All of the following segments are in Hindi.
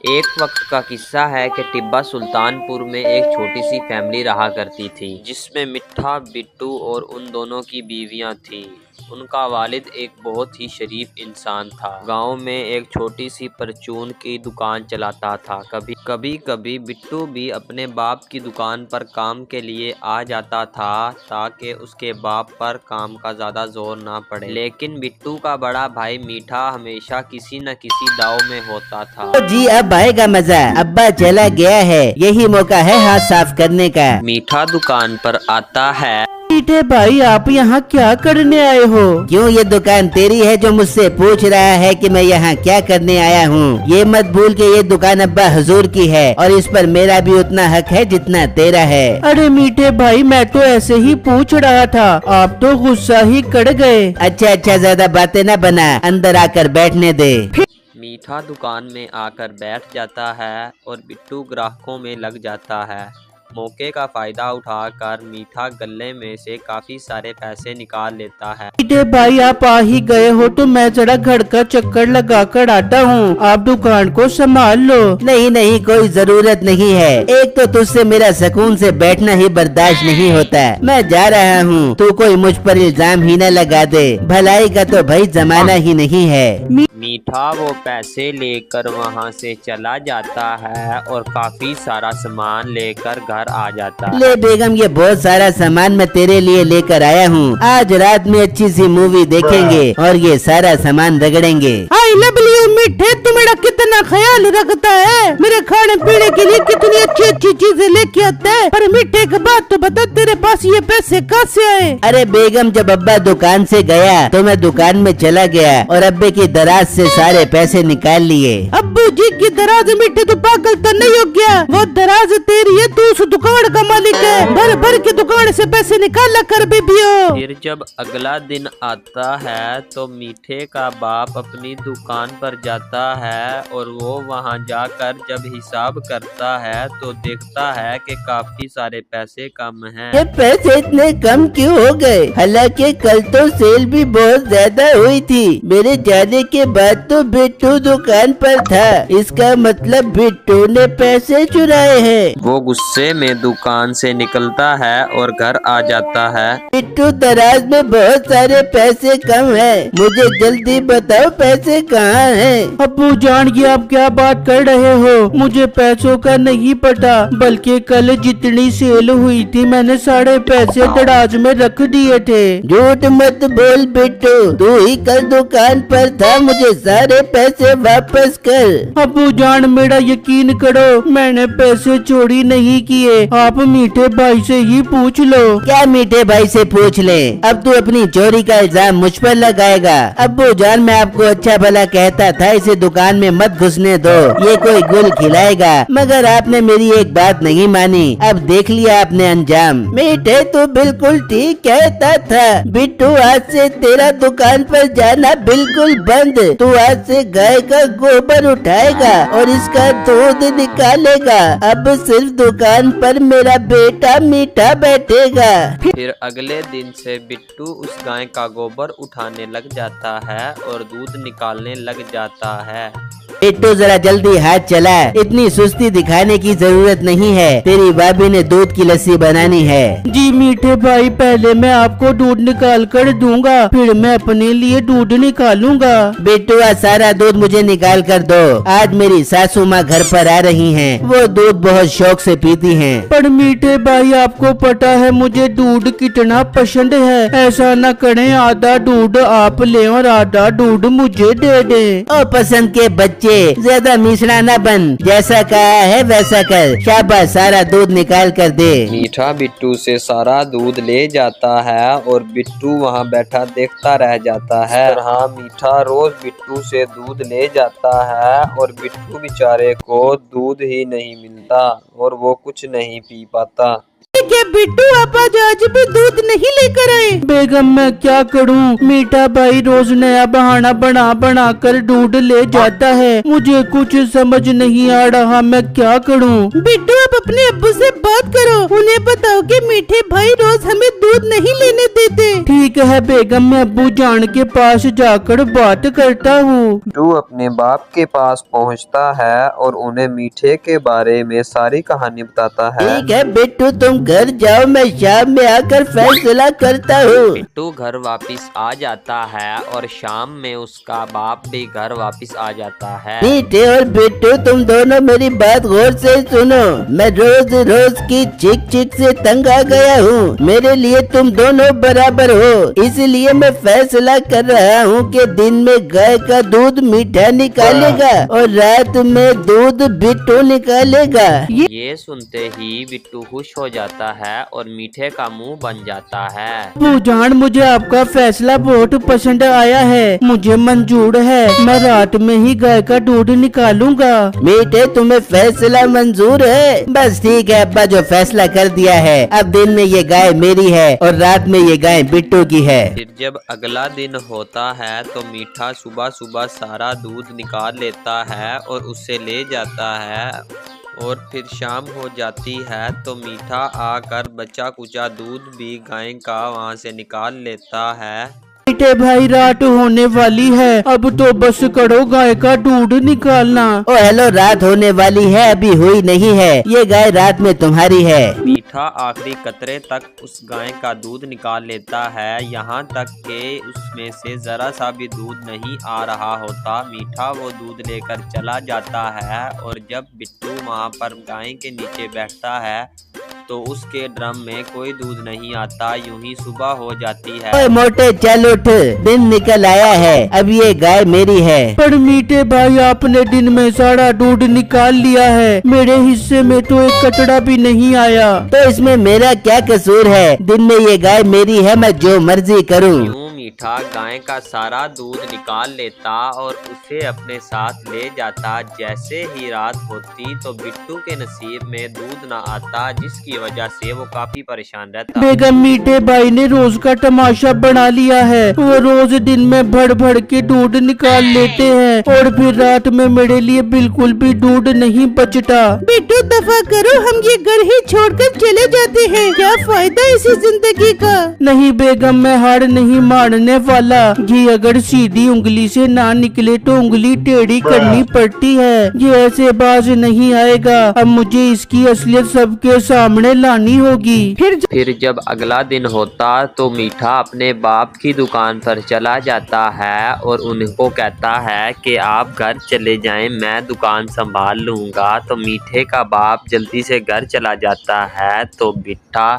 एक वक्त का किस्सा है कि टिब्बा सुल्तानपुर में एक छोटी सी फैमिली रहा करती थी, जिसमें मिठा, बिट्टू और उन दोनों की बीवियां थीं। उनका वालिद एक बहुत ही शरीफ इंसान था। गांव में एक छोटी सी परचून की दुकान चलाता था। कभी बिट्टू भी अपने बाप की दुकान पर काम के लिए आ जाता था, ताकि उसके बाप पर काम का ज्यादा जोर ना पड़े। लेकिन बिट्टू का बड़ा भाई मीठा हमेशा किसी न किसी दाव में होता था। जी अब आएगा मजा, अब्बा चला गया है, यही मौका है हाथ साफ करने का। मीठा दुकान पर आता है। मीठे भाई आप यहाँ क्या करने आए हो? क्यों, ये दुकान तेरी है जो मुझसे पूछ रहा है कि मैं यहाँ क्या करने आया हूँ? ये मत भूल के ये दुकान अब्बा हुजूर की है और इस पर मेरा भी उतना हक है जितना तेरा है। अरे मीठे भाई मैं तो ऐसे ही पूछ रहा था, आप तो गुस्सा ही कर गए। अच्छा ज्यादा बातें न बना, अंदर आकर बैठने दे। मीठा दुकान में आकर बैठ जाता है और बिट्टू ग्राहकों में लग जाता है। मौके का फायदा उठाकर मीठा गल्ले में से काफी सारे पैसे निकाल लेता है। मीठे भाई आप आ ही गए हो तो मैं जरा घर का चक्कर लगा कर आता हूँ, आप दुकान को संभाल लो। नहीं कोई जरूरत नहीं है, एक तो तुझसे मेरा सुकून से बैठना ही बर्दाश्त नहीं होता। मैं जा रहा हूँ, तू कोई मुझ पर इल्जाम ही न लगा दे, भलाई का तो भाई जमाना ही नहीं है। मीठा वो पैसे लेकर वहाँ से चला जाता है और काफी सारा सामान लेकर घर आ जाता है। ले बेगम, ये बहुत सारा सामान मैं तेरे लिए लेकर आया हूँ। आज रात में अच्छी सी मूवी देखेंगे और ये सारा सामान रगड़ेंगे। आई लव यू मीठे, तू मेरा कितना ख्याल रखता है, मेरे खाने पीने के लिए कितनी अच्छी अच्छी चीजें लेके आता है। पर मीठे के बाद तो बता, तेरे पास ये पैसे कहाँ से आए? अरे बेगम, जब अब्बा दुकान से गया तो मैं दुकान में चला गया और अब्बे की दराज से सारे पैसे निकाल लिए। अब्बू जी की दराज? मीठे तू पागल तो नहीं हो गया? वो दराज तेरी है, तू उस दुकान का मालिक है, भर भर के दुकान से पैसे निकाला कर बेबियो। फिर जब अगला दिन आता है तो मीठे का बाप अपनी दुकान पर जाता है और वो वहां जाकर जब हिसाब करता है तो देखता है कि काफी सारे पैसे कम हैं। ये पैसे इतने कम क्यों हो गए? हालांकि कल तो सेल भी बहुत ज्यादा हुई थी। मेरे जाने के बाद तो बिट्टू दुकान पर था, इसका मतलब बिट्टू ने पैसे चुराए हैं। वो गुस्से में दुकान से निकलता है और घर आ जाता है। बिट्टू, दराज में बहुत सारे पैसे कम हैं, मुझे जल्दी बताओ पैसे कहाँ हैं? अब्बू जान, ये आप क्या बात कर रहे हो? मुझे पैसों का नहीं पता, बल्कि कल जितनी सेल हुई थी मैंने सारे पैसे दराज में रख दिए थे। झूठ मत बोल बिट्टू, तू ही कल दुकान पर था, मुझे सारे पैसे वापस कर। अब्बू जान मेरा यकीन करो, मैंने पैसे चोरी नहीं किए, आप मीठे भाई से ही पूछ लो। क्या मीठे भाई से पूछ ले? अब तू अपनी चोरी का इल्जाम मुझ पर लगाएगा? अब्बू जान, मैं आपको अच्छा भला कहता था इसे दुकान में मत घुसने दो, ये कोई गुल खिलाएगा, मगर आपने मेरी एक बात नहीं मानी। अब देख लिया आपने अंजाम। मीठे तू बिल्कुल ठीक कहता था, बिट्टू आज से तेरा दुकान पर जाना बिल्कुल बंद। तू आज से गाय का गोबर उठाएगा और इसका दूध निकालेगा। अब सिर्फ दुकान पर मेरा बेटा मीठा बैठेगा। फिर अगले दिन से बिट्टू उस गाय का गोबर उठाने लग जाता है और दूध निकालने लग जाता है। बिट्टू जरा जल्दी हाथ चला, इतनी सुस्ती दिखाने की जरूरत नहीं है, तेरी भाभी ने दूध की लस्सी बनानी है। जी मीठे भाई, पहले मैं आपको दूध निकाल कर दूंगा, फिर मैं अपने लिए दूध निकालूंगा। बिट्टू आज सारा दूध मुझे निकाल कर दो, आज मेरी सासू माँ घर पर आ रही हैं, वो दूध बहुत शौक से पीती हैं। पर मीठे भाई आपको पता है मुझे दूध कितना पसंद है, ऐसा न करें, आधा दूध आप ले और आधा दूध मुझे दे दें। और पसंद के बच्चे ज्यादा मिश्रा न बन, जैसा कहा है वैसा कर, शाबाश सारा दूध निकाल कर दे। मीठा बिट्टू से सारा दूध ले जाता है और बिट्टू वहाँ बैठा देखता रह जाता है। हाँ, मीठा रोज बिट्टू से दूध ले जाता है और बिट्टू बेचारे को दूध ही नहीं मिलता और वो कुछ नहीं पी पाता। ठीक है बिट्टू, आप आज भी दूध नहीं लेकर आए। बेगम मैं क्या करूं, मीठा भाई रोज नया बहाना बना कर दूध ले जाता है। मुझे कुछ समझ नहीं आ रहा, मैं क्या करूं। बिट्टू आप अपने अब्बू से बात करो, उन्हें बताओ कि मीठे भाई रोज हमें दूध नहीं लेने देते। ठीक है बेगम, मैं अब्बू जान के पास जाकर बात करता हूँ। बिट्टू अपने बाप के पास पहुंचता है और उन्हें मीठे के बारे में सारी कहानी बताता है। ठीक है बिट्टू, तुम घर जाओ, मैं शाम में आकर फैसला करता हूँ। बिट्टू घर वापस आ जाता है और शाम में उसका बाप भी घर वापस आ जाता है। मीठे और बिट्टू तुम दोनों मेरी बात गौर से सुनो। मैं रोज रोज की चिक से तंग आ गया हूँ। मेरे लिए तुम दोनों बराबर हो, इसलिए मैं फैसला कर रहा हूँ कि दिन में गाय का दूध मीठा निकालेगा और रात में दूध बिट्टू निकालेगा। ये सुनते ही बिट्टू खुश हो जाता है और मीठे का मुंह बन जाता है। जान मुझे आपका फैसला बहुत पसंद आया है, मुझे मंजूर है। मैं रात में ही गाय का दूध निकालूंगा। मीठे तुम्हें फैसला मंजूर है? बस ठीक है अब्बा, जो फैसला कर दिया है। अब दिन में ये गाय मेरी है और रात में ये गाय बिट्टू की है। फिर जब अगला दिन होता है तो मीठा सुबह सुबह सारा दूध निकाल लेता है और उसे ले जाता है और फिर शाम हो जाती है तो मीठा आकर बचा कुचा दूध भी गाय का वहाँ से निकाल लेता है। मीठे भाई रात होने वाली है, अब तो बस करो गाय का दूध निकालना। ओ हेलो, रात होने वाली है, अभी हुई नहीं है। ये गाय रात में तुम्हारी है। मीठा आखिरी कतरे तक उस गाय का दूध निकाल लेता है, यहाँ तक कि उसमें से जरा सा भी दूध नहीं आ रहा होता। मीठा वो दूध लेकर चला जाता है और जब बिट्टू वहाँ पर गाय के नीचे बैठता है तो उसके ड्रम में कोई दूध नहीं आता। यूं ही सुबह हो जाती है। ओए मोटे चल उठ, दिन निकल आया है, अब ये गाय मेरी है। पर मीठे भाई आपने दिन में सारा दूध निकाल लिया है, मेरे हिस्से में तो एक कचड़ा भी नहीं आया। तो इसमें मेरा क्या कसूर है? दिन में ये गाय मेरी है, मैं जो मर्जी करूँ। यूं मीठा गाय का सारा दूध निकाल लेता और उसे अपने साथ ले जाता। जैसे ही रात होती तो बिट्टू के नसीब में दूध न आता, जिसकी वजह से वो काफी परेशान रहता। बेगम मीठे भाई ने रोज का तमाशा बना लिया है। वो रोज दिन में भर के दूध निकाल लेते हैं और फिर रात में मेरे लिए बिल्कुल भी दूध नहीं बचता। बिट्टू दफा करो, हम ये घर ही छोड़कर चले जाते हैं। क्या फायदा इसी जिंदगी का? नहीं बेगम, मैं हार नहीं मानने वाला। ये अगर सीधी उंगली से ना निकले तो उंगली टेढ़ी करनी पड़ती है। ये ऐसे बाज नहीं आएगा। अब मुझे इसकी असलियत सबके सामने लानी होगी। फिर जब अगला दिन होता तो मीठा अपने बाप की दुकान पर चला जाता है और उनको कहता है कि आप घर चले जाएं, मैं दुकान संभाल लूँगा। तो मीठे का बाप जल्दी से घर चला जाता है तो बिट्टा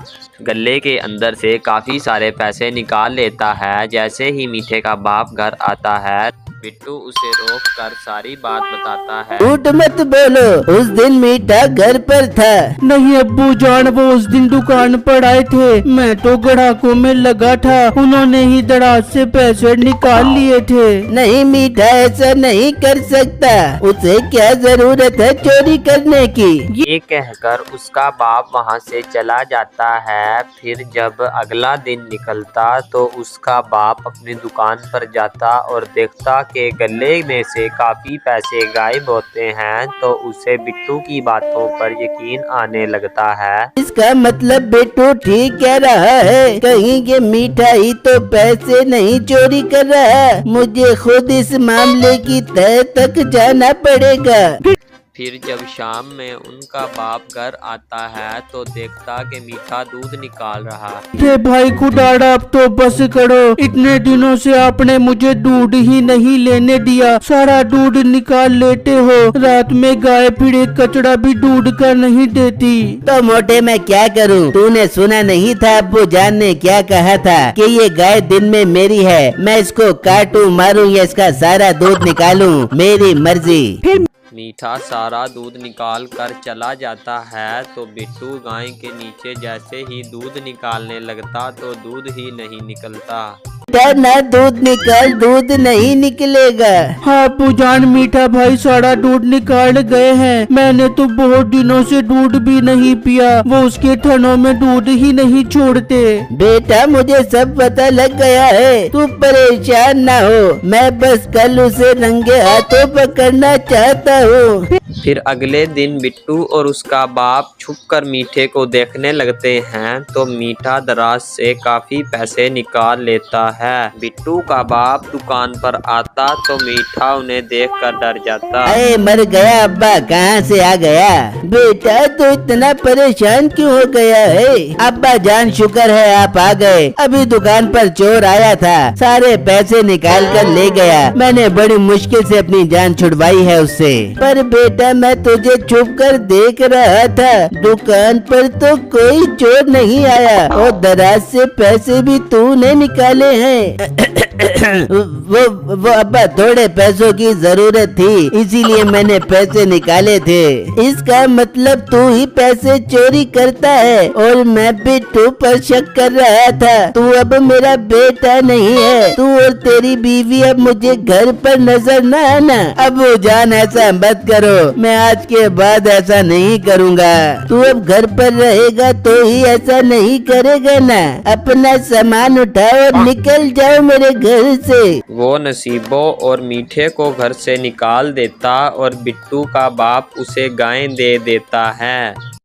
गले के अंदर से काफ़ी सारे पैसे निकाल लेता है। जैसे ही मीठे का बाप घर आता है बिट्टू उसे रोक कर सारी बात बताता है। झूठ मत बोलो, उस दिन मीठा घर पर था। नहीं अब्बू जान, वो उस दिन दुकान पर आए थे, मैं तो ग्राहकों में लगा था, उन्होंने ही दराज से पैसे निकाल लिए थे। नहीं मीठा ऐसा नहीं कर सकता, उसे क्या जरूरत है चोरी करने की? ये कहकर उसका बाप वहाँ से चला जाता है। फिर जब अगला दिन निकलता तो उसका बाप अपनी दुकान पर जाता और देखता के गले में से काफी पैसे गायब होते हैं तो उसे बिट्टू की बातों पर यकीन आने लगता है। इसका मतलब बिट्टू ठीक कह रहा है, कहीं ये मीठा ही तो पैसे नहीं चोरी कर रहा है। मुझे खुद इस मामले की तह तक जाना पड़ेगा। फिर जब शाम में उनका बाप घर आता है तो देखता कि मीठा दूध निकाल रहा है। भाई खुदाड़ा, अब तो बस करो, इतने दिनों से आपने मुझे दूध ही नहीं लेने दिया, सारा दूध निकाल लेते हो। रात में गाय फिर एक कचड़ा भी दूध का नहीं देती। तो मोटे मैं क्या करूं? तूने सुना नहीं था अब्बू जान ने क्या कहा था कि ये गाय दिन में मेरी है, मैं इसको काटूं मारूं या इसका सारा दूध निकालूं, मेरी मर्जी। मीठा सारा दूध निकाल कर चला जाता है तो बिट्टू गाय के नीचे जैसे ही दूध निकालने लगता तो दूध ही नहीं निकलता। बेटा ना दूध निकाल, दूध नहीं निकलेगा। हाँ अब्बू जान, मीठा भाई सारा दूध निकाल गए हैं। मैंने तो बहुत दिनों से दूध भी नहीं पिया, वो उसके थनों में दूध ही नहीं छोड़ते। बेटा मुझे सब पता लग गया है, तू परेशान ना हो, मैं बस कल उसे रंगे हाथों पकड़ना चाहता हूँ। फिर अगले दिन बिट्टू और उसका बाप छुपकर मीठे को देखने लगते हैं तो मीठा दराज से काफी पैसे निकाल लेता है। बिट्टू का बाप दुकान पर आता तो मीठा उन्हें देखकर डर जाता। अरे मर गया अब्बा, कहाँ से आ गया? बेटा तो इतना परेशान क्यों हो गया है? अब्बा जान शुक्र है आप आ गए। अभी दुकान पर चोर आया था, सारे पैसे निकाल कर ले गया। मैंने बड़ी मुश्किल से अपनी जान छुड़वाई है उससे। पर बेटा मैं तुझे छुप कर देख रहा था, दुकान पर तो कोई चोर नहीं आया और दराज से पैसे भी तूने निकाले हैं। वो अब्बा थोड़े पैसों की जरूरत थी, इसीलिए मैंने पैसे निकाले थे। इसका मतलब तू ही पैसे चोरी करता है और मैं बिट्टू पर शक कर रहा था। तू अब मेरा बेटा नहीं है, तू और तेरी बीवी अब मुझे घर पर नजर न आना। अब जान ऐसा मत करो, मैं आज के बाद ऐसा नहीं करूँगा। तू अब घर पर रहेगा तो ही ऐसा नहीं करेगा ना। अपना सामान उठाओ और निकल जाओ मेरे घर से। वो नसीबो और मीठे को घर से निकाल देता और बिट्टू का बाप उसे गाय दे देता है।